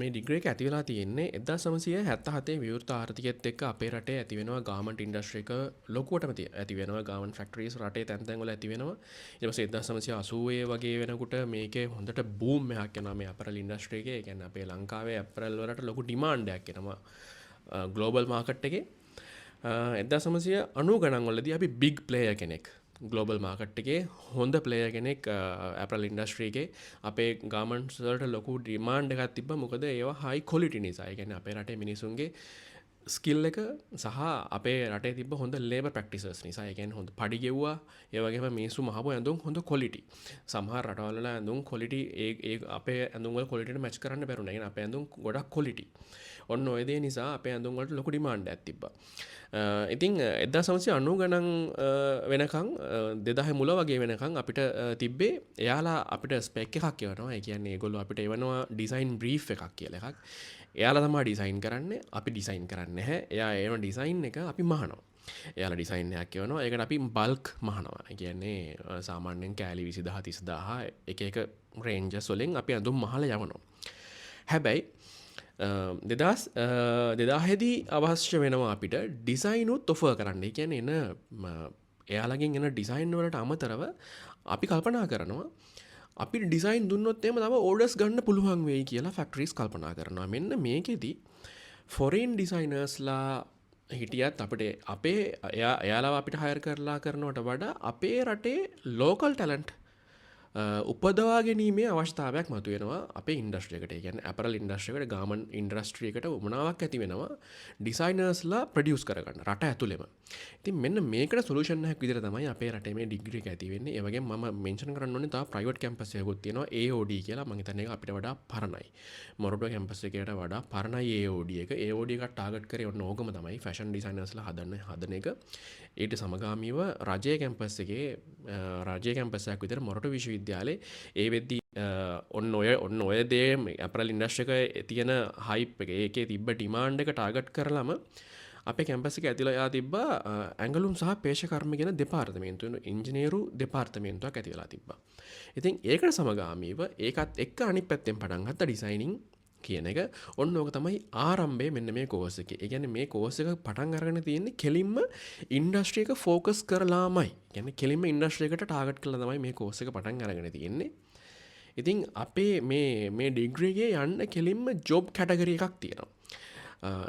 මේ ඩිග්‍රී එක ඇති වෙලා තියෙන්නේ 1977 විවෘත ආර්ථිකයත් එක්ක අපේ රටේ ඇති වෙනවා ගාමන්ට් ඉන්ඩස්ට්‍රි එක ලොකුවටම ඇති වෙනවා ගාමන්ට් ෆැක්ටරිස් රටේ තැන් තැන් වල ඇති වෙනවා. ඊට පස්සේ 1980 වගේ වෙනකොට මේකේ හොඳට බූම් එකක් එනවා මේ අපරල් ඉන්ඩස්ට්‍රි එකේ. ඒ කියන්නේ අපේ ලංකාවේ අපරල් වලට ලොකු ඩිමාන්ඩ් එකක් එනවා ග්ලෝබල් මාකට් එකේ. 1990 ගණන් වලදී අපි බිග් ප්ලේයර් කෙනෙක් ගලෝබල් මාකට් එකේ හොඳ ප්ලේයර් කෙනෙක් ඇපරල් ඉන්ඩස්ට්‍රි එකේ අපේ ගාමන්ට්ස් වලට ලොකු ඩිමාන්ඩ් එකක් තිබ්බා. මොකද ඒවා හයි ක්වොලිටි නිසා. ඒ කියන්නේ අපේ රටේ මිනිසුන්ගේ ස්කිල් එක සහ අපේ රටේ තිබ්බ හොඳ ලේබර් ප්‍රැක්ටිසර්ස් නිසා. ඒ කියන්නේ හොඳ පඩි ගෙව්වා. ඒ වගේම මිනිස්සු මහපු ඇඳුම් හොඳ ක්වොලිටි. සමහර රටවල් වල ඇඳුම් ක්වොලිටි ඒ අපේ ඇඳුම් වල ක්වොලිටියට මැච් කරන්න බැරුණා. ඒ කියන්නේ අපේ ඇඳුම් ගොඩක් ක්වොලිටි. ඔන්න ඔය දේ නිසා අපේ ඇඳුම් වලට ලොකු ඩිමාන්ඩ් එකක් තිබ්බා. ඉතින් 1990 ගණන් වෙනකන් 2000 මුල වගේ වෙනකන් අපිට තිබ්බේ එයාලා අපිට ස්පෙක් එකක් එවනවා. ඒ කියන්නේ ඒගොල්ලෝ අපිට එවනවා ඩිසයින් බ්‍රීෆ් එකක් කියලා එකක්. එයාලා තමයි ඩිසයින් කරන්නේ. අපි ඩිසයින් කරන්නේ නැහැ. එයා එන ඩිසයින් එක අපි මහනවා. එයාලා ඩිසයින් එකක් එවනවා. ඒකට අපි බල්ක් මහනවා. ඒ කියන්නේ සාමාන්‍යයෙන් කෑලි 20000 30000 එක එක රේන්ජස් වලින් අපි ඇඳුම් මහලා යවනවා. හැබැයි දෙදාහෙදී අවශ්‍ය වෙනවා අපිට ඩිසයිනුත් ඔෆර් කරන්න. ඒ කියන්නේ එන එයාලගෙන් එන ඩිසයින් වලට අමතරව අපි කල්පනා කරනවා අපි ඩිසයින් දුන්නොත් එහෙම තව ඕඩර්ස් ගන්න පුළුවන් වෙයි කියලා ෆැක්ටරිස් කල්පනා කරනවා. මෙන්න මේකෙදි ෆොරින් ඩිසයිනර්ස්ලා හිටියත් අපිට අපේ එයාලා අපිට හයර් කරලා කරනවට වඩා අපේ රටේ ලෝකල් ටැලන්ට් උපදවා ගැනීමේ අවස්ථාවයක් මතුවෙනවා අපේ ඉන්ඩස්ට්‍රි එකට. ඒ කියන්නේ ඇපරල් ඉන්ඩස්ට්‍රි එකට ගාමන් ඉන්ඩස්ට්‍රි එකට උමනාවක් ඇති වෙනවා ඩිසයිනර්ස්ලා ප්‍රොඩියුස් කරගන්න රට ඇතුළෙම. ඉතින් මෙන්න මේකට සොලියුෂන් එකක් විදිහට තමයි අපේ රටේ මේ ඩිග්‍රී එක ඇති වෙන්නේ. ඒ වගේම මම මෙන්ෂන් කරන්න ඕනේ තව ප්‍රයිවට් කැම්පස් එකකුත් තියෙනවා AOD කියලා. මම හිතන්නේ ඒක අපිට වඩා පරණයි. මොරටුව කැම්පස් එකකට වඩා පරණයි AOD එක. AOD එක ටාගට් කරේ ඔන්න ඕකම තමයි ෆැෂන් ඩිසයිනර්ස්ලා හදන එක. ඊට සමගාමීව රජයේ කැම්පස් එකේ රජයේ කැම්පස් එකක් විතර මොරටු විශ්වවිද්‍යාලේ ඒ වෙද්දී ඔන්න ඔය දේ අපරල් ඉන්ඩස්ට්‍රි එකේ තියෙන හයිප් එක ඒකේ තිබ්බ ඩිමාන්ඩ් එක ටාගට් කරලම අපේ කැම්පස් එක ඇතුළේ යා තිබ්බා ඇඟලුම් සහ පේශකර්ම කියන දෙපාර්තමේන්තුව ඉංජිනේරු දෙපාර්තමේන්තුවක් ඇති වෙලා තිබ්බා. ඉතින් ඒකට සමගාමීව ඒකත් එක්ක අනිත් පැත්තෙන් පටන් ගත්ත ඩිසයිනින් කියන එක. ඔන්න ඕක තමයි ආරම්භය මෙන්න මේ කෝස් එකේ. ඒ කියන්නේ මේ කෝස් එක පටන් අරගෙන තියෙන්නේ කෙලින්ම ඉන්ඩස්ට්‍රි එක ફોකස් කරලාමයි. කියන්නේ කෙලින්ම ඉන්ඩස්ට්‍රි එකට ටාගට් කරලා තමයි මේ කෝස් එක පටන් අරගෙන තියෙන්නේ. ඉතින් අපේ මේ ඩිග්‍රී එකේ යන්න කෙලින්ම ජොබ් කැටගරි එකක් තියෙනවා.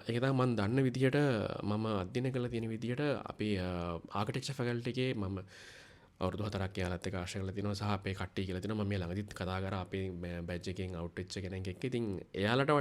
ඒක තමයි මම දන්න විදිහට මම අධ්‍යයනය කරලා තියෙන විදිහට අපේ ආකිටෙක්චර් ෆැකල්ටි එකේ මම අවුරුදු 4ක් යාලත් එක්ක ආශ්‍රය කරලා තිනවා සහ අපේ කට්ටිය කියලා තිනවා. මම මේ ළඟදිත් කතා කරා අපේ බැච් එකෙන් අවුට් වෙච්ච කෙනෙක් එක්ක. ඉතින් එයාලට